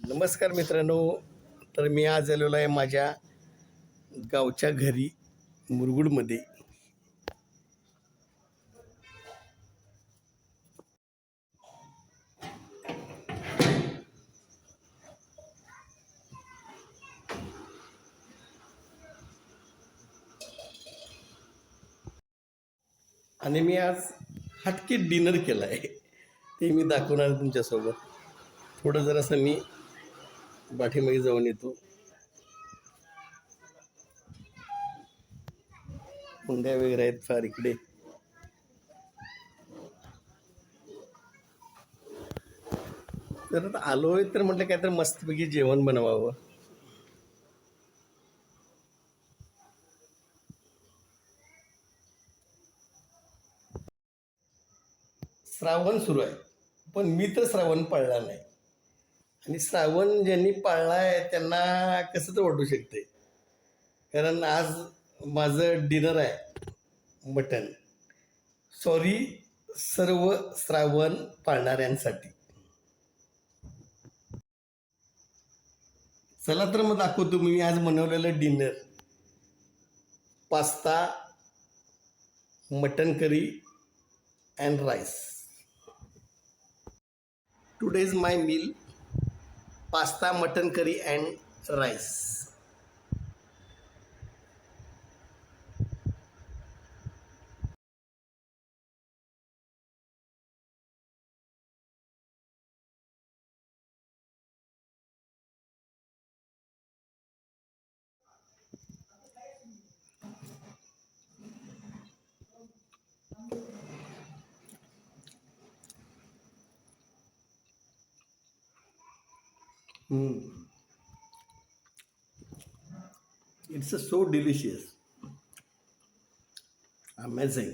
नमस्कार मित्रांनो. तर मी आज आलेलो आहे माझ्या गावच्या घरी मुरगुडमध्ये. आणि मी आज हटके डिनर केलं आहे, ते मी दाखवणार तुमच्यासोबत. थोडं जरासं मी पाठीमागे जाऊन येतो. हुंड्या वगैरे आहेत फार इकडे. तर आता आलोय तर म्हटलं काय तर मस्तपैकी जेवण बनवावं. श्रावण सुरू आहे, पण मी तर श्रावण पाळला नाही. आणि श्रावण ज्यांनी पाळला आहे त्यांना कसं तर वाटू शकते, कारण आज माझं डिनर आहे मटन. सॉरी सर्व श्रावण पाळणाऱ्यांसाठी. चला तर मग दाखवतो मी आज बनवलेलं dinner. Pasta, mutton curry and rice. Today is my meal, pasta, mutton curry and rice. It's so delicious, amazing.